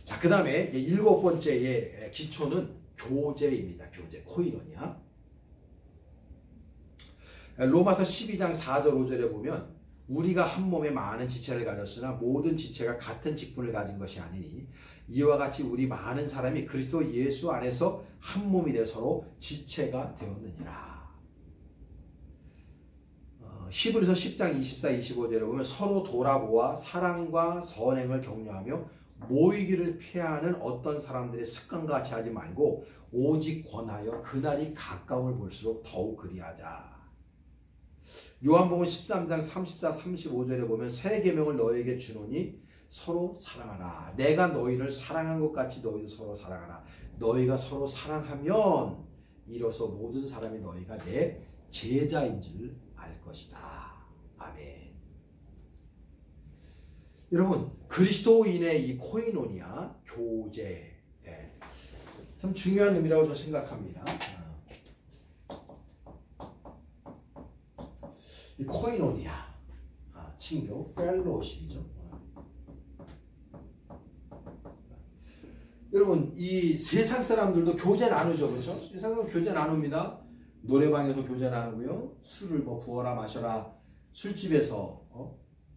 자, 그 다음에 7번째의 기초는 교제입니다. 교제, 코이노니아. 로마서 12장 4절 5절에 보면 우리가 한 몸에 많은 지체를 가졌으나 모든 지체가 같은 직분을 가진 것이 아니니 이와 같이 우리 많은 사람이 그리스도 예수 안에서 한 몸이 되어 서로 지체가 되었느니라. 히브리서 10장 24, 25절에 보면 서로 돌아보아 사랑과 선행을 격려하며 모이기를 피하는 어떤 사람들의 습관과 같이 하지 말고 오직 권하여 그날이 가까움을 볼수록 더욱 그리하자. 요한복음 13장 34, 35절에 보면 새 계명을 너에게 주노니 서로 사랑하라. 내가 너희를 사랑한 것 같이 너희도 서로 사랑하라. 너희가 서로 사랑하면 이로써 모든 사람이 너희가 내 제자인 줄 알 것이다. 아멘. 여러분, 그리스도인의 이 코이노니아, 교제, 참 중요한 의미라고 저는 생각합니다. 이 코이노니아, 친교, 펠로우십이죠. 여러분, 이 세상 사람들도 교제 나누죠, 그렇죠? 세상 사람은 교제 나눕니다. 노래방에서 교제 나누고요, 술을 뭐 부어라 마셔라, 술집에서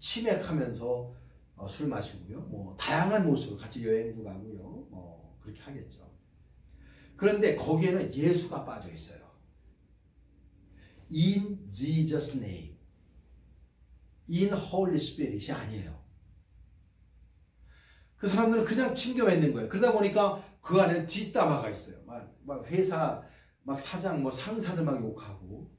치맥하면서 술 마시고요, 뭐 다양한 모습, 같이 여행도 가고요, 뭐 그렇게 하겠죠. 그런데 거기에는 예수가 빠져 있어요. In Jesus' name, in Holy Spirit이 아니에요. 그 사람들은 그냥 친교가 있는 거예요. 그러다 보니까 그 안에 뒷담화가 있어요. 막 회사, 막 사장, 뭐 상사들 막 욕하고,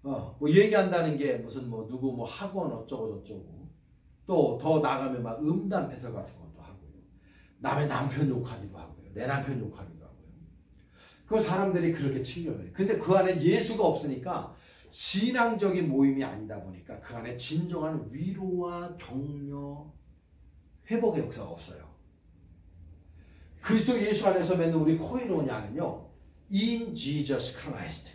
뭐 얘기한다는 게 무슨 뭐 누구 뭐 학원 어쩌고 저쩌고, 또 더 나가면 막 음담 패설 같은 것도 하고요. 남의 남편 욕하기도 하고요. 내 남편 욕하기도 하고요. 그 사람들이 그렇게 친교를 해요. 근데 그 안에 예수가 없으니까 신앙적인 모임이 아니다 보니까 그 안에 진정한 위로와 격려, 회복의 역사가 없어요. 그리스도 예수 안에서 맺는 우리 코이노니아는요, in Jesus Christ,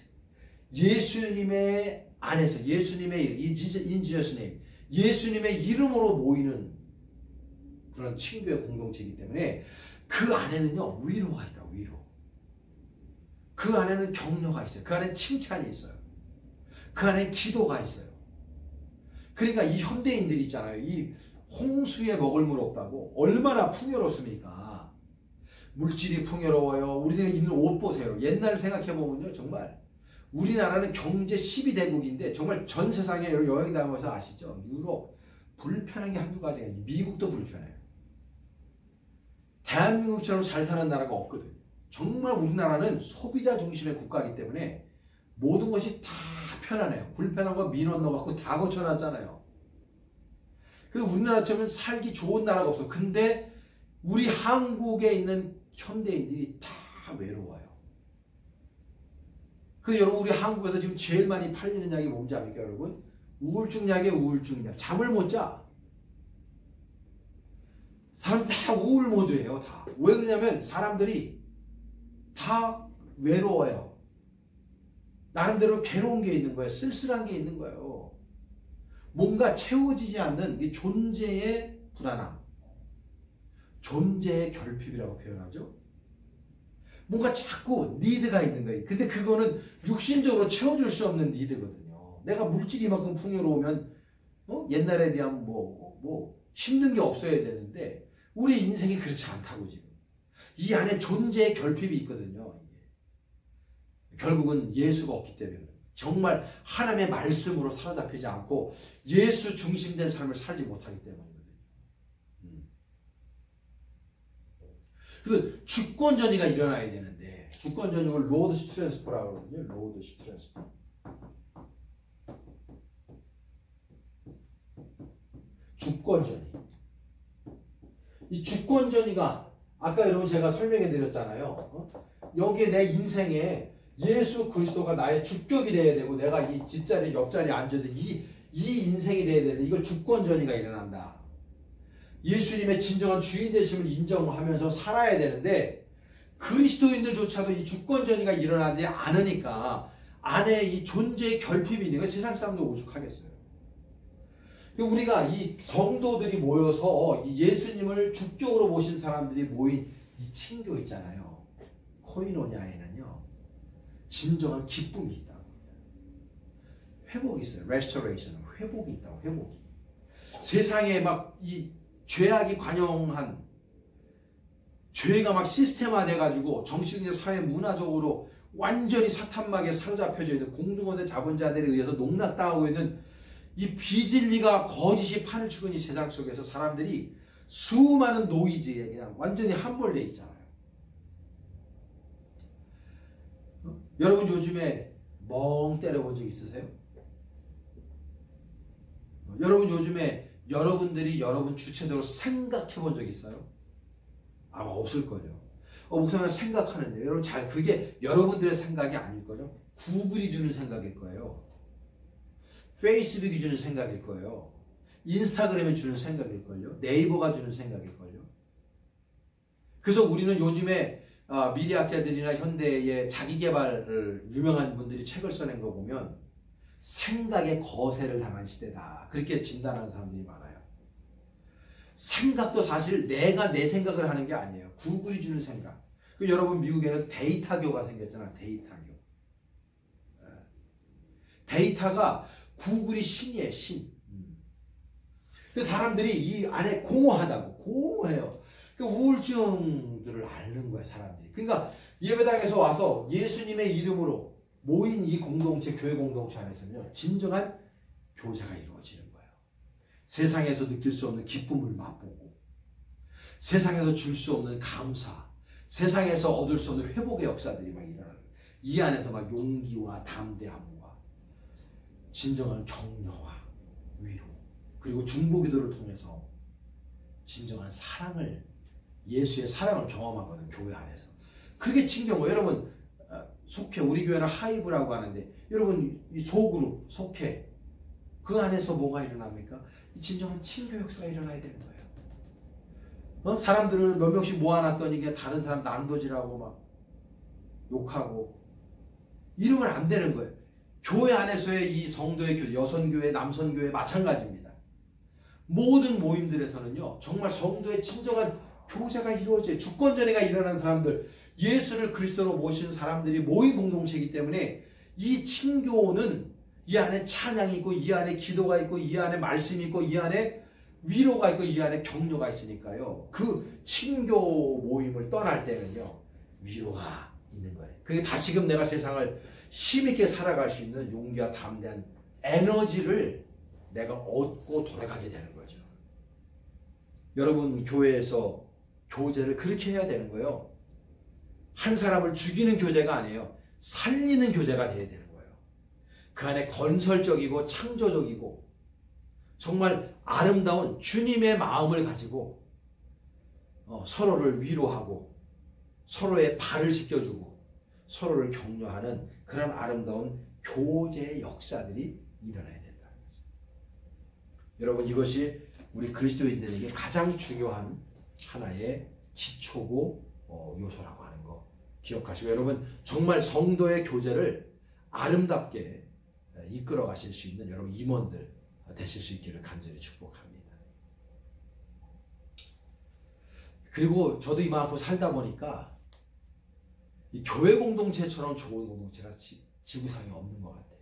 예수님의 안에서, 예수님의 이름, in Jesus name, 예수님의 이름으로 모이는 그런 친교의 공동체이기 때문에 그 안에는요, 위로가 있다, 위로. 그 안에는 격려가 있어요. 그 안에 칭찬이 있어요. 그 안에 기도가 있어요. 그러니까 이 현대인들이 있잖아요. 이 홍수에 먹을 물 없다고 얼마나 풍요롭습니까? 물질이 풍요로워요. 우리들이 입는 옷 보세요. 옛날 생각해보면요, 정말 우리나라는 경제 12대국인데 정말 전 세상에 여행 다니면서 아시죠? 유럽 불편한 게 한두 가지가 아니에요. 미국도 불편해요. 대한민국처럼 잘 사는 나라가 없거든요. 정말 우리나라는 소비자 중심의 국가이기 때문에 모든 것이 다 편하네요. 불편한 거 민원 넣어갖고 다 고쳐놨잖아요. 그래서 우리나라처럼 살기 좋은 나라가 없어. 근데 우리 한국에 있는 현대인들이 다 외로워요. 그래서 여러분, 우리 한국에서 지금 제일 많이 팔리는 약이 뭔지 압니까, 여러분? 우울증 약이에요, 우울증 약. 잠을 못 자. 사람 다 우울 모드예요, 다. 왜 그러냐면 사람들이 다 외로워요. 나름대로 괴로운 게 있는 거예요. 쓸쓸한 게 있는 거예요. 뭔가 채워지지 않는 이 존재의 불안함, 존재의 결핍이라고 표현하죠. 뭔가 자꾸 니드가 있는 거예요. 근데 그거는 육신적으로 채워줄 수 없는 니드거든요. 내가 물질이 이만큼 풍요로우면 옛날에 비하면 뭐 힘든 게 없어야 되는데 우리 인생이 그렇지 않다고 지금. 이 안에 존재의 결핍이 있거든요. 이게. 결국은 예수가 없기 때문에 정말 하나님의 말씀으로 사로잡히지 않고 예수 중심된 삶을 살지 못하기 때문이거든요. 그래서 주권전이가 일어나야 되는데, 주권전이를 로드십 트랜스퍼라고 하거든요. 로드십 트랜스퍼. 주권전이. 이 주권전이가 아까 여러분 제가 설명해 드렸잖아요. 여기에 내 인생에 예수 그리스도가 나의 주격이 돼야 되고 내가 이 뒷자리 옆자리에 앉아도 이 인생이 돼야 되는데 이걸 주권전이가 일어난다. 예수님의 진정한 주인 되심을 인정하면서 살아야 되는데 그리스도인들조차도 이 주권전이가 일어나지 않으니까 안에 이 존재의 결핍이 있는 거 세상 사람도 오죽하겠어요. 우리가 이 성도들이 모여서 이 예수님을 주격으로 모신 사람들이 모인 이 친교 있잖아요. 코이노냐에는요, 진정한 기쁨이 있다고. 회복이 있어요. restoration, 회복이 있다고. 회복이. 세상에 막 이 죄악이 관영한, 죄가 막 시스템화돼 가지고 정치적, 사회, 문화적으로 완전히 사탄막에 사로잡혀져 있는 공중원의 자본자들에 의해서 농락당하고 있는 이 비진리가 거짓이 판을 치고 있는 세상 속에서 사람들이 수많은 노이즈에 그냥 완전히 함몰되어 있잖아요. 여러분 요즘에 멍 때려본 적 있으세요? 여러분 요즘에 여러분들이 여러분 주체적으로 생각해 본 적 있어요? 아마 없을걸요. 목사님 생각하는데 여러분 잘 그게 여러분들의 생각이 아닐걸요. 구글이 주는 생각일 거예요. 페이스북이 주는 생각일 거예요. 인스타그램이 주는 생각일걸요. 네이버가 주는 생각일걸요. 그래서 우리는 요즘에 미래학자들이나 현대의 자기개발 유명한 분들이 책을 써낸 거 보면 생각의 거세를 당한 시대다. 그렇게 진단하는 사람들이 많아요. 생각도 사실 내가 내 생각을 하는 게 아니에요. 구글이 주는 생각. 여러분 미국에는 데이터교가 생겼잖아. 데이터교. 데이터가 구글이 신이에요. 신. 그래서 사람들이 이 안에 공허하다고. 공허해요. 우울증들을 앓는 거예요. 사람들이. 그러니까 예배당에서 와서 예수님의 이름으로 모인 이 공동체, 교회 공동체 안에서는요, 진정한 교제가 이루어지는 거예요. 세상에서 느낄 수 없는 기쁨을 맛보고, 세상에서 줄 수 없는 감사, 세상에서 얻을 수 없는 회복의 역사들이 막 일어나는 거예요. 이 안에서 막 용기와 담대함과 진정한 격려와 위로, 그리고 중보기도를 통해서 진정한 사랑을, 예수의 사랑을 경험하거든, 교회 안에서. 그게 친교고, 여러분 속해, 우리 교회는 하이브라고 하는데, 여러분 이 소그룹, 속해, 그 안에서 뭐가 일어납니까? 진정한 친교 역사가 일어나야 되는 거예요. 사람들을 몇 명씩 모아놨더니 그냥 다른 사람 난도질하고 막 욕하고 이러면 안 되는 거예요. 교회 안에서의 이 성도의 교제, 여선교회, 남선교회 마찬가지입니다. 모든 모임들에서는요, 정말 성도의 진정한 교제가 이루어져요. 주권전회가 일어난 사람들, 예수를 그리스도로 모신 사람들이 모인 공동체이기 때문에 이 친교는 이 안에 찬양이 있고, 이 안에 기도가 있고, 이 안에 말씀이 있고, 이 안에 위로가 있고, 이 안에 격려가 있으니까요. 그 친교 모임을 떠날 때는요, 위로가 있는 거예요. 그게 다시금 내가 세상을 힘있게 살아갈 수 있는 용기와 담대한 에너지를 내가 얻고 돌아가게 되는 거죠. 여러분 교회에서 교제를 그렇게 해야 되는 거예요. 한 사람을 죽이는 교제가 아니에요. 살리는 교제가 돼야 되는 거예요. 그 안에 건설적이고 창조적이고 정말 아름다운 주님의 마음을 가지고 서로를 위로하고 서로의 발을 씻겨주고 서로를 격려하는 그런 아름다운 교제의 역사들이 일어나야 된다는 거죠. 여러분 이것이 우리 그리스도인들에게 가장 중요한 하나의 기초고 요소라고 하는 거 기억하시고, 여러분 정말 성도의 교제를 아름답게 이끌어 가실 수 있는 여러분 임원들 되실 수 있기를 간절히 축복합니다. 그리고 저도 이만큼 살다 보니까 이 교회 공동체처럼 좋은 공동체가 지구상에 없는 것 같아요.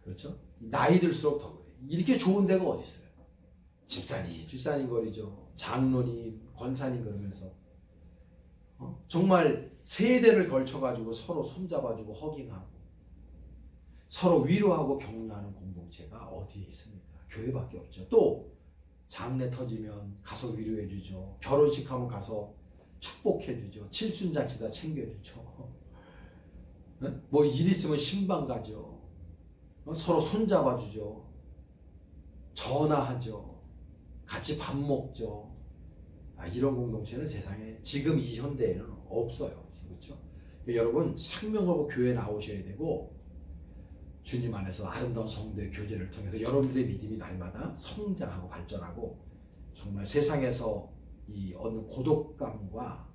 그렇죠? 나이 들수록 더 그래요. 이렇게 좋은 데가 어디 있어요? 집사님 거리죠. 장로님, 권사님 그러면서 정말 세대를 걸쳐가지고 서로 손잡아주고 허깅하고 서로 위로하고 격려하는 공동체가 어디에 있습니까? 교회밖에 없죠. 또 장례 터지면 가서 위로해주죠. 결혼식 하면 가서 축복해주죠. 칠순잔치다 챙겨주죠. 뭐 일 있으면 신방 가죠. 서로 손잡아주죠. 전화하죠. 같이 밥 먹죠. 이런 공동체는 세상에 지금 이 현대에는 없어요. 그렇죠? 여러분 생명 걸고 교회에 나오셔야 되고, 주님 안에서 아름다운 성도의 교제를 통해서 여러분들의 믿음이 날마다 성장하고 발전하고, 정말 세상에서 이 얻는 고독감과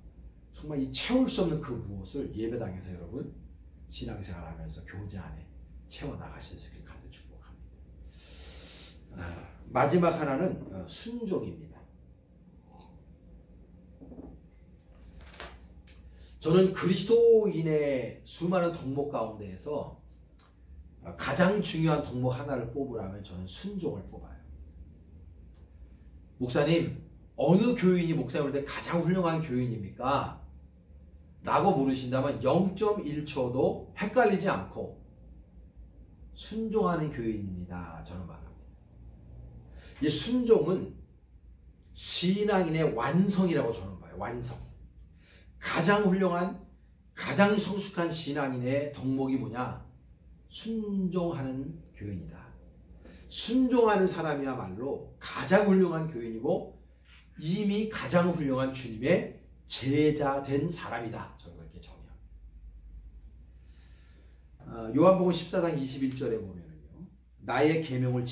정말 이 채울 수 없는 그 무엇을 예배당에서 여러분 신앙생활하면서 교제 안에 채워나가실 수 있기를 간절히 축복합니다. 마지막 하나는 순종입니다. 저는 그리스도인의 수많은 덕목 가운데에서 가장 중요한 덕목 하나를 뽑으라면 저는 순종을 뽑아요. 목사님, 어느 교인이 목사님 볼 때 가장 훌륭한 교인입니까? 라고 물으신다면 0.1초도 헷갈리지 않고 순종하는 교인입니다. 저는 말합니다. 이 순종은 신앙인의 완성이라고 저는 봐요. 완성. 가장 훌륭한, 가장 성숙한 신앙인의 덕목이 뭐냐? 순종하는 교인이다. 순종하는 사람이야말로 가장 훌륭한 교인이고 이미 가장 훌륭한 주님의 제자 된 사람이다. 저는 그렇게 정의합니다. 요한복음 14장 21절에 보면은요. 나의 계명을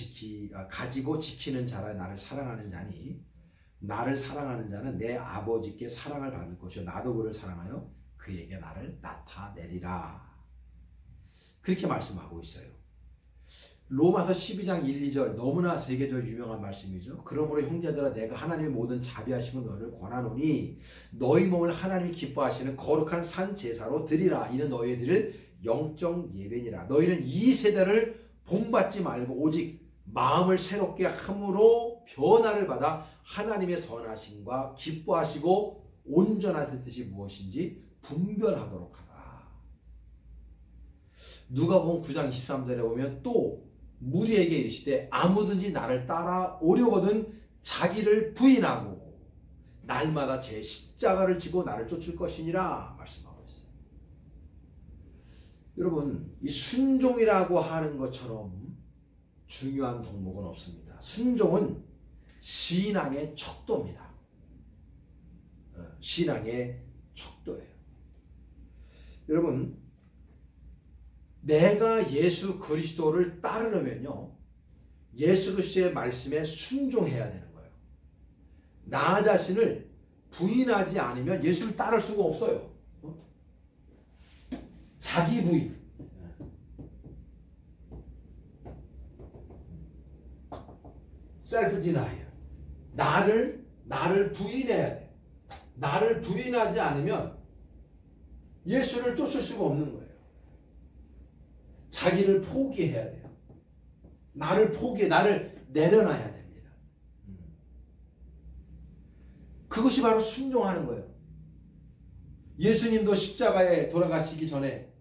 가지고 지키는 자라 나를 사랑하는 자니 나를 사랑하는 자는 내 아버지께 사랑을 받을 것이요 나도 그를 사랑하여 그에게 나를 나타내리라. 그렇게 말씀하고 있어요. 로마서 12장 1, 2절 너무나 세계적으로 유명한 말씀이죠. 그러므로 형제들아 내가 하나님의 모든 자비하심을 너희를 권하노니 너희 몸을 하나님이 기뻐하시는 거룩한 산 제사로 드리라. 이는 너희의 드릴 영적 예배니라. 너희는 이 세대를 본받지 말고 오직 마음을 새롭게 함으로 변화를 받아 하나님의 선하심과 기뻐하시고 온전하신 뜻이 무엇인지 분별하도록 하라. 누가복음 9장 23절에 보면 또 무리에게 이르시되 아무든지 나를 따라오려거든 자기를 부인하고 날마다 제 십자가를 지고 나를 쫓을 것이니라 말씀하고 있어요. 여러분, 이 순종이라고 하는 것처럼 중요한 덕목은 없습니다. 순종은 신앙의 척도입니다. 신앙의 척도예요. 여러분, 내가 예수 그리스도를 따르려면요, 예수 그리스도의 말씀에 순종해야 되는 거예요. 나 자신을 부인하지 않으면 예수를 따를 수가 없어요. 자기 부인. 셀프 디나이어. 나를 부인해야 돼. 나를 부인하지 않으면 예수를 쫓을 수가 없는 거예요. 자기를 포기해야 돼요. 나를 내려놔야 됩니다. 그것이 바로 순종하는 거예요. 예수님도 십자가에 돌아가시기 전에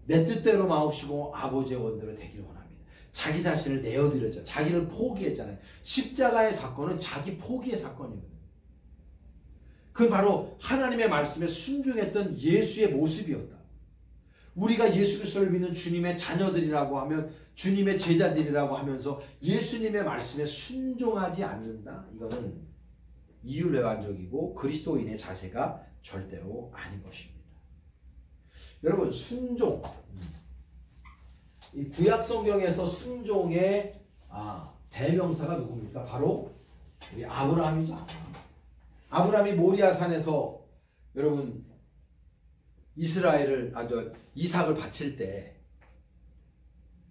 내 뜻대로 마옵시고 아버지의 원대로 되기를 원합니다. 자기 자신을 내어드렸죠. 자기를 포기했잖아요. 십자가의 사건은 자기 포기의 사건이거든요. 그건 바로 하나님의 말씀에 순종했던 예수의 모습이었다. 우리가 예수 그리스도를 믿는 주님의 자녀들이라고 하면 주님의 제자들이라고 하면서 예수님의 말씀에 순종하지 않는다. 이거는 이율배반적이고 그리스도인의 자세가 절대로 아닌 것입니다. 여러분, 순종. 이 구약 성경에서 순종의 대명사가 누굽니까? 바로 우리 아브라함이죠. 아브라함이 모리아산에서 여러분 이삭을 바칠 때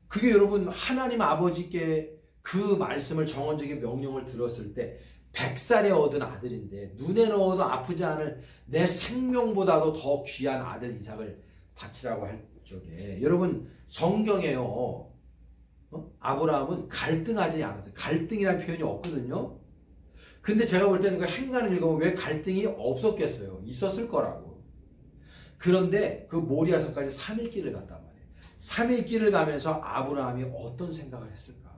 그게 여러분 하나님 아버지께 그 말씀을 정언적인 명령을 들었을 때 100살에 얻은 아들인데 눈에 넣어도 아프지 않을 내 생명보다도 더 귀한 아들 이삭을 바치라고 할 적에 여러분 성경에요. 아브라함은 갈등하지 않았어요. 갈등이라는 표현이 없거든요. 근데 제가 볼 때는 그 행간을 읽으면 왜 갈등이 없었겠어요? 있었을 거라고. 그런데 그 모리아산까지 3일 길을 갔단 말이에요. 3일 길을 가면서 아브라함이 어떤 생각을 했을까?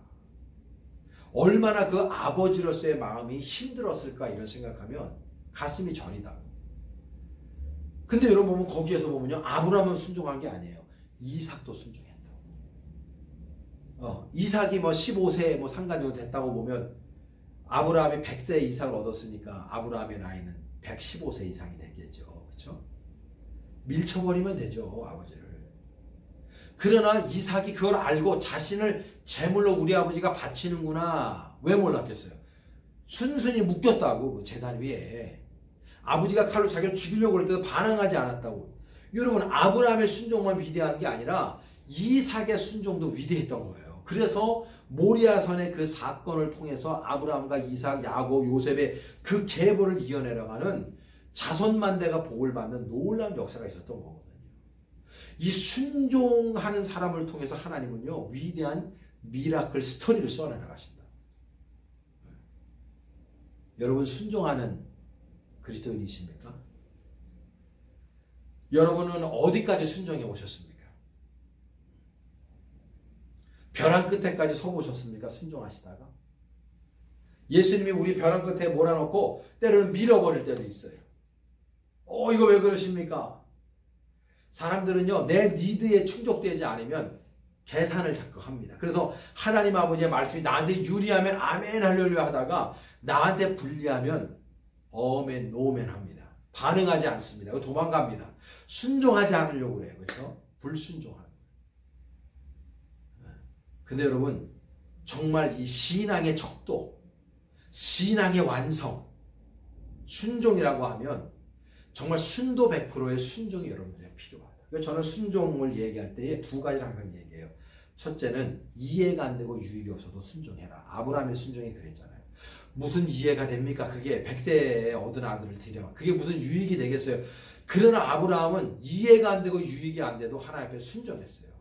얼마나 그 아버지로서의 마음이 힘들었을까? 이런 생각하면 가슴이 저리다. 근데 여러분 보면 거기에서 보면요. 아브라함은 순종한 게 아니에요. 이삭도 순종했다고. 이삭이 15세 상간 정도 됐다고 보면 아브라함이 100세 이삭을 얻었으니까 아브라함의 나이는 115세 이상이 되겠죠. 그렇죠? 밀쳐버리면 되죠. 아버지를. 그러나 이삭이 그걸 알고 자신을 제물로 우리 아버지가 바치는구나. 왜 몰랐겠어요? 순순히 묶였다고 그 제단 위에. 아버지가 칼로 자기를 죽이려고 할 때도 반항하지 않았다고. 여러분 아브라함의 순종만 위대한 게 아니라 이삭의 순종도 위대했던 거예요. 그래서 모리아산의 그 사건을 통해서 아브라함과 이삭, 야곱, 요셉의 그 계보를 이어내려가는 자손만대가 복을 받는 놀라운 역사가 있었던 거거든요. 이 순종하는 사람을 통해서 하나님은요, 위대한 미라클 스토리를 써내나가신다. 여러분 순종하는 그리스도인이십니까? 여러분은 어디까지 순종해 오셨습니까? 벼랑 끝에까지 서보셨습니까? 순종하시다가 예수님이 우리 벼랑 끝에 몰아넣고 때로는 밀어버릴 때도 있어요. 이거 왜 그러십니까? 사람들은요, 내 니드에 충족되지 않으면 계산을 자꾸 합니다. 그래서 하나님 아버지의 말씀이 나한테 유리하면 아멘 할렐루야 하다가 나한테 불리하면 어멘 노멘 합니다. 반응하지 않습니다. 도망갑니다. 순종하지 않으려고 그래요. 그렇죠? 불순종하는 거예요. 근데 여러분, 정말 이 신앙의 척도, 신앙의 완성, 순종이라고 하면 정말 순도 100%의 순종이 여러분들에게 필요하다. 그래서 저는 순종을 얘기할 때에 두 가지를 항상 얘기해요. 첫째는 이해가 안 되고 유익이 없어도 순종해라. 아브라함의 순종이 그랬잖아요. 무슨 이해가 됩니까? 그게 100세에 얻은 아들을 드려. 그게 무슨 유익이 되겠어요? 그러나 아브라함은 이해가 안 되고 유익이 안 돼도 하나님 앞에 순종했어요.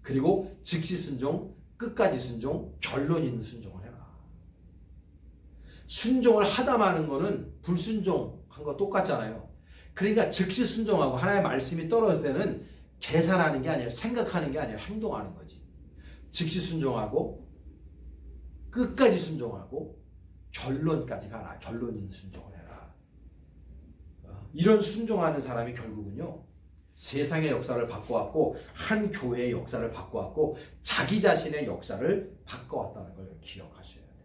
그리고 즉시 순종, 끝까지 순종, 결론 있는 순종을 해라. 순종을 하다 마는 거는 불순종한 거 똑같잖아요. 그러니까 즉시 순종하고 하나님의 말씀이 떨어질 때는 계산하는 게 아니라 생각하는 게 아니라 행동하는 거지. 즉시 순종하고 끝까지 순종하고 결론까지 가라. 결론 있는 순종을 해라. 이런 순종하는 사람이 결국은요, 세상의 역사를 바꿔왔고 한 교회의 역사를 바꿔왔고 자기 자신의 역사를 바꿔왔다는 걸 기억하셔야 돼요.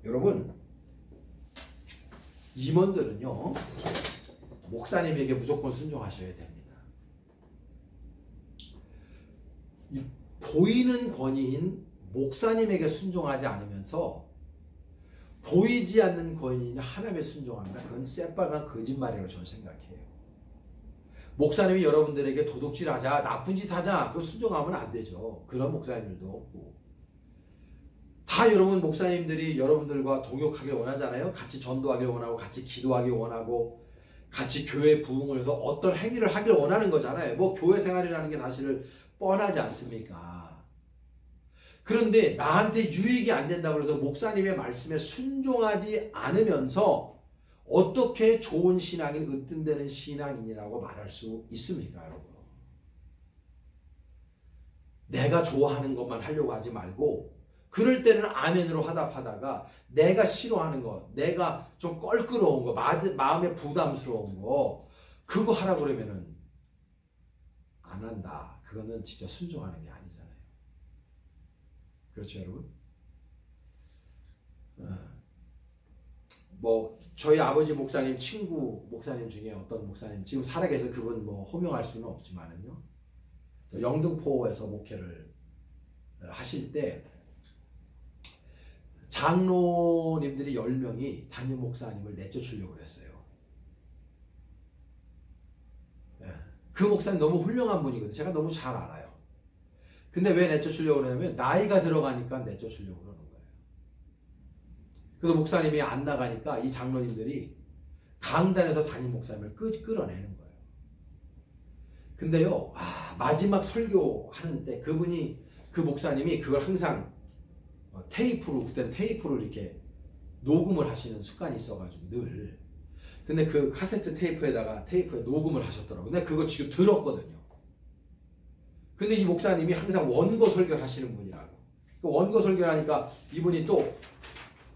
여러분, 임원들은요, 목사님에게 무조건 순종하셔야 됩니다. 이 보이는 권위인 목사님에게 순종하지 않으면서 보이지 않는 권위인 하나님에 순종한다. 그건 새빨간 거짓말이라고 저는 생각해요. 목사님이 여러분들에게 도둑질하자, 나쁜 짓 하자, 그거 순종하면 안 되죠. 그런 목사님들도 없고. 다 여러분 목사님들이 여러분들과 동역하길 원하잖아요. 같이 전도하길 원하고 같이 기도하길 원하고 같이 교회 부흥을 해서 어떤 행위를 하길 원하는 거잖아요. 뭐 교회 생활이라는 게 사실은 뻔하지 않습니까? 그런데 나한테 유익이 안 된다고 해서 목사님의 말씀에 순종하지 않으면서 어떻게 좋은 신앙인, 으뜸되는 신앙인이라고 말할 수 있습니까, 여러분? 내가 좋아하는 것만 하려고 하지 말고 그럴 때는 아멘으로 화답하다가 내가 싫어하는 거, 내가 좀 껄끄러운 거, 마음에 부담스러운 거 그거 하라고 그러면은 안 한다. 그거는 진짜 순종하는 게 아니잖아요. 그렇죠, 여러분? 뭐 저희 아버지 목사님 친구 목사님 중에 어떤 목사님 지금 살아계셔서 그분 뭐 호명할 수는 없지만은요, 영등포에서 목회를 하실 때 장로님들이 10명이 담임 목사님을 내쫓으려고 했어요. 그 목사님 너무 훌륭한 분이거든요. 제가 너무 잘 알아요. 근데 왜 내쫓으려고 그러냐면 나이가 들어가니까 내쫓으려고 그러는 거예요. 그래서 목사님이 안 나가니까 이 장로님들이 강단에서 담임 목사님을 끌어내는 거예요. 근데요, 마지막 설교하는데 그 목사님이 그걸 항상 테이프로, 그때는 테이프로 이렇게 녹음을 하시는 습관이 있어가지고 늘. 근데 그 카세트 테이프에 녹음을 하셨더라고요. 근데 그거 지금 들었거든요. 근데 이 목사님이 항상 원고 설교를 하시는 분이라고. 원고 설교를 하니까 이분이 또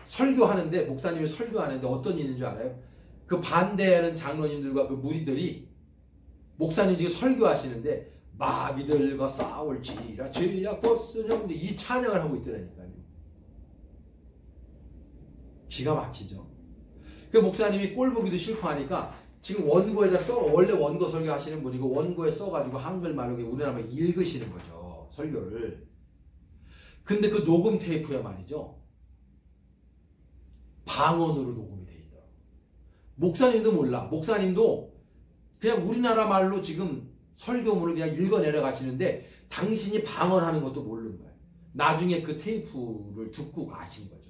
설교하는데, 목사님이 설교하는데 어떤 일인 줄 알아요? 그 반대하는 장로님들과 그 무리들이 목사님 지금 설교하시는데 마귀들과 싸울지라 죄악 벗으려 이 찬양을 하고 있더라니까요. 기가 막히죠. 그 목사님이 꼴 보기도 싫고 하니까 지금 원고에다 원래 원고 설교하시는 분이고 원고에 써가지고 한글말로 우리나라 읽으시는 거죠, 설교를. 근데 그 녹음 테이프에 말이죠, 방언으로 녹음이 돼 있더라고요. 목사님도 몰라. 목사님도 그냥 우리나라 말로 지금 설교문을 그냥 읽어 내려가시는데 당신이 방언하는 것도 모르는 거예요. 나중에 그 테이프를 듣고 가신 거죠.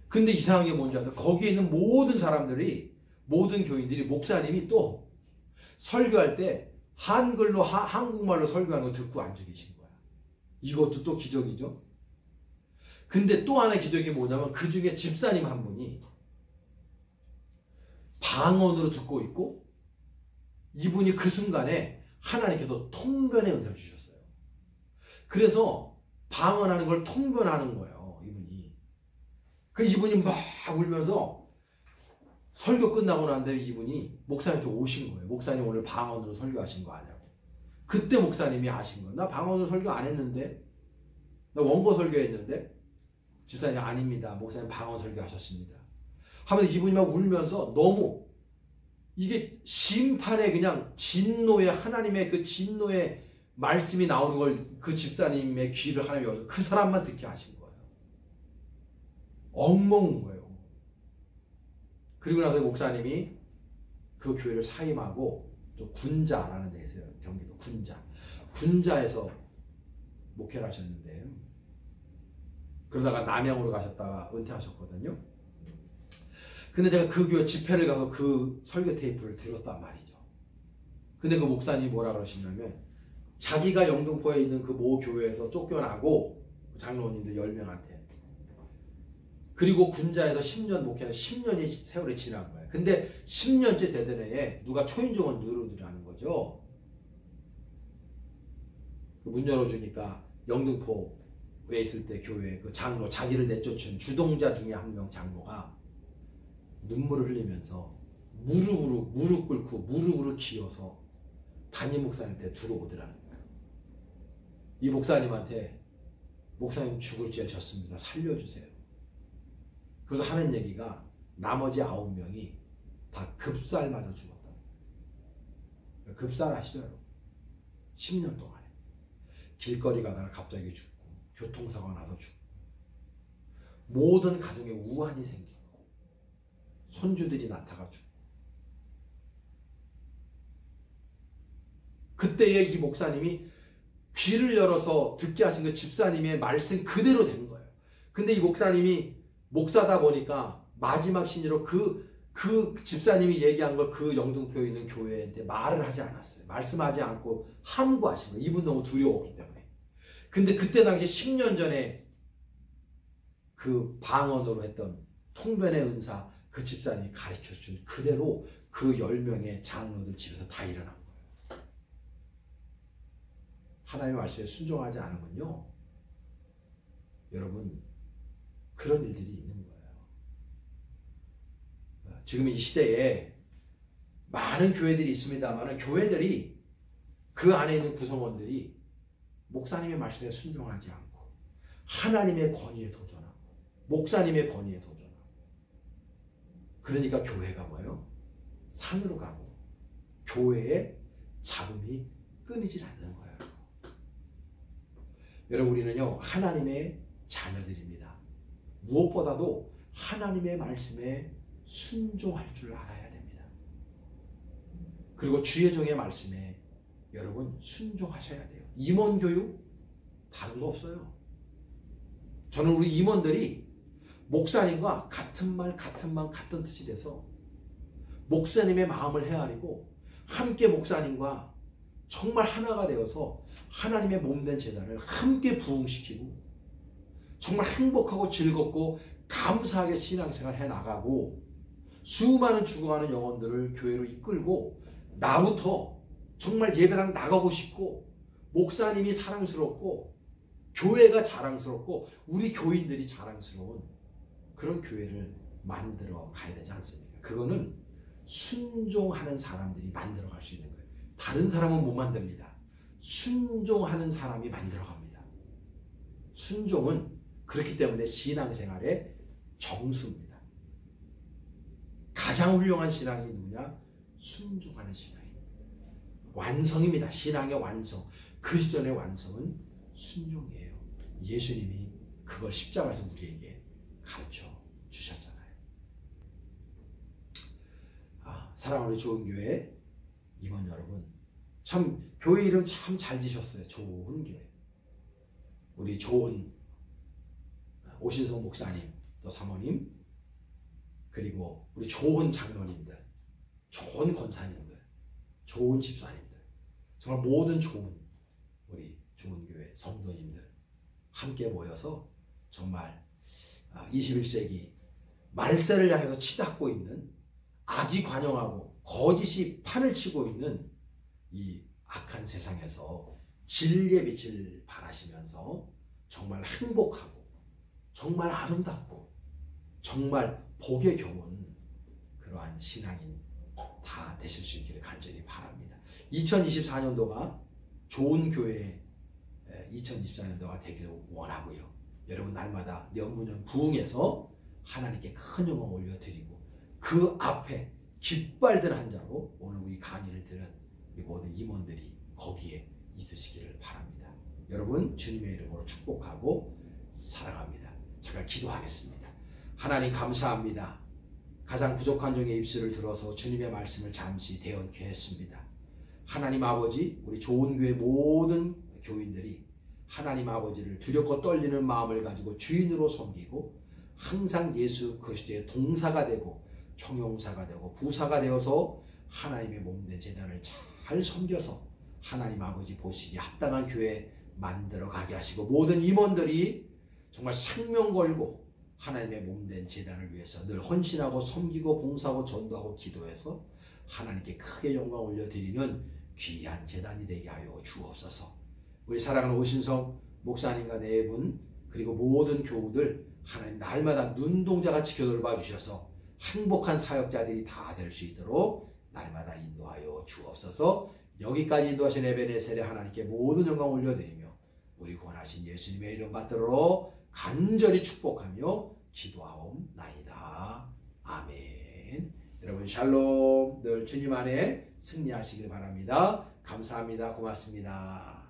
근데 이상한 게 뭔지 아세요? 거기에 있는 모든 사람들이, 모든 교인들이 목사님이 또 설교할 때 한글로, 한국말로 설교하는 거 듣고 앉아 계신 거야. 이것도 또 기적이죠. 근데 또 하나의 기적이 뭐냐면 그 중에 집사님 한 분이 방언으로 듣고 있고, 이분이 그 순간에 하나님께서 통변의 은사를 주셨어요. 그래서 방언하는 걸 통변하는 거예요, 이분이. 그 이분이 막 울면서 설교 끝나고 난 다음에 이분이 목사님한테 오신 거예요. 목사님 오늘 방언으로 설교하신 거 아냐고. 그때 목사님이 아신 거예요. 나 방언으로 설교 안 했는데, 나 원고 설교했는데. 집사님 아닙니다. 목사님 방언 설교하셨습니다. 하면서 이분이 막 울면서 너무 이게 심판의 그냥 진노의, 하나님의 그 진노의 말씀이 나오는 걸 그 집사님의 귀를 하나님이 열어서 그 사람만 듣게 하신 거예요. 엉엉 운 거예요. 그리고 나서 목사님이 그 교회를 사임하고 또 군자라는 데 있어요. 경기도 군자에서 목회를 하셨는데, 그러다가 남양으로 가셨다가 은퇴하셨거든요. 근데 제가 그 교회 집회를 가서 그 설교 테이프를 들었단 말이죠. 근데 그 목사님이 뭐라 그러시냐면, 자기가 영등포에 있는 그 모 교회에서 쫓겨나고 장로님들 10명한테, 그리고 군자에서 10년 목회는 10년이 세월이 지난 거예요. 근데 10년째 되던 해에 누가 초인종을 누르더라는 거죠. 문 열어주니까 영등포에 있을 때 교회 그 장로, 자기를 내쫓은 주동자 중에 한 명 장로가 눈물을 흘리면서 무릎 꿇고 무릎으로 기어서 담임 목사님한테 들어오더라는 거예요. 이 목사님한테 목사님 죽을 죄를 졌습니다. 살려주세요. 그래서 하는 얘기가 나머지 9명이 다 급살 맞아 죽었다. 급살 아시죠? 10년 동안에 길거리 가다가 갑자기 죽고, 교통사고가 나서 죽고, 모든 가정에 우환이 생기고, 손주들이 낳다가 죽고. 그때에 이 목사님이 귀를 열어서 듣게 하신 그 집사님의 말씀 그대로 된 거예요. 근데 이 목사님이 목사다 보니까 마지막 신이로 그 집사님이 얘기한 걸 그 영등포에 있는 교회한테 말을 하지 않았어요. 말씀하지 않고 함구하신 거예요. 이분 너무 두려웠기 때문에. 근데 그때 당시 10년 전에 그 방언으로 했던 통변의 은사, 그 집사님이 가르쳐준 그대로 그 10명의 장로들 집에서 다 일어난 거예요. 하나님의 말씀에 순종하지 않으면요, 여러분, 그런 일들이 있는 거예요. 지금 이 시대에 많은 교회들이 있습니다만, 교회들이 그 안에 있는 구성원들이 목사님의 말씀에 순종하지 않고 하나님의 권위에 도전하고 목사님의 권위에 도전하고, 그러니까 교회가 뭐예요? 산으로 가고 교회의 잡음이 끊이질 않는 거예요. 여러분, 우리는요 하나님의 자녀들입니다. 무엇보다도 하나님의 말씀에 순종할 줄 알아야 됩니다. 그리고 주의 종의 말씀에 여러분 순종하셔야 돼요. 임원교육 다른 거 없어요. 저는 우리 임원들이 목사님과 같은 말 같은 뜻이 돼서 목사님의 마음을 헤아리고 함께 목사님과 정말 하나가 되어서 하나님의 몸된 제단을 함께 부흥시키고 정말 행복하고 즐겁고 감사하게 신앙생활 해나가고, 수많은 죽어가는 영혼들을 교회로 이끌고, 나부터 정말 예배당 나가고 싶고, 목사님이 사랑스럽고 교회가 자랑스럽고 우리 교인들이 자랑스러운 그런 교회를 만들어 가야 되지 않습니까? 그거는 순종하는 사람들이 만들어 갈 수 있는 거예요. 다른 사람은 못 만듭니다. 순종하는 사람이 만들어 갑니다. 순종은 그렇기 때문에 신앙생활의 정수입니다. 가장 훌륭한 신앙이 누구냐? 순종하는 신앙입니다. 완성입니다. 신앙의 완성. 그리스도의 완성은 순종이에요. 예수님이 그걸 십자가에서 우리에게 가르쳐 주셨잖아요. 사랑하는 좋은 교회 임원 여러분, 참 교회 이름 참 잘 지셨어요. 좋은 교회. 우리 좋은 오신성 목사님, 또 사모님, 그리고 우리 좋은 장로님들, 좋은 권사님들, 좋은 집사님들, 정말 모든 좋은 우리 좋은 교회 성도님들 함께 모여서 정말 21세기 말세를 향해서 치닫고 있는, 악이 관영하고 거짓이 판을 치고 있는 이 악한 세상에서 진리의 빛을 발하시면서 정말 행복하고 정말 아름답고 정말 복의 경운 그러한 신앙인 다 되실 수 있기를 간절히 바랍니다. 2024년도가 좋은 교회의 2024년도가 되기를 원하고요. 여러분 날마다 연분연 부흥해서 하나님께 큰 영광 올려드리고 그 앞에 깃발들 한 자로 오늘 우리 강의를 들은 우리 모든 임원들이 거기에 있으시기를 바랍니다. 여러분 주님의 이름으로 축복하고 사랑합니다. 잠깐 기도하겠습니다. 하나님 감사합니다. 가장 부족한 종의 입술을 들어서 주님의 말씀을 잠시 대언케 했습니다. 하나님 아버지, 우리 좋은 교회 모든 교인들이 하나님 아버지를 두렵고 떨리는 마음을 가지고 주인으로 섬기고 항상 예수 그리스도의 동사가 되고 형용사가 되고 부사가 되어서 하나님의 몸된 제단을 잘 섬겨서 하나님 아버지 보시기에 합당한 교회 만들어 가게 하시고 모든 임원들이 정말 생명 걸고 하나님의 몸된 제단을 위해서 늘 헌신하고 섬기고 봉사하고 전도하고 기도해서 하나님께 크게 영광 올려드리는 귀한 제단이 되게 하여 주옵소서. 우리 사랑하는 오신성 목사님과 네 분 그리고 모든 교우들 하나님 날마다 눈동자같이 돌봐 주셔서 행복한 사역자들이 다 될 수 있도록 날마다 인도하여 주옵소서. 여기까지 인도하신 에베네셀의 하나님께 모든 영광 올려드리며 우리 구원하신 예수님의 이름 받들어 간절히 축복하며 기도하옵나이다. 아멘. 여러분 샬롬. 늘 주님 안에 승리하시길 바랍니다. 감사합니다. 고맙습니다.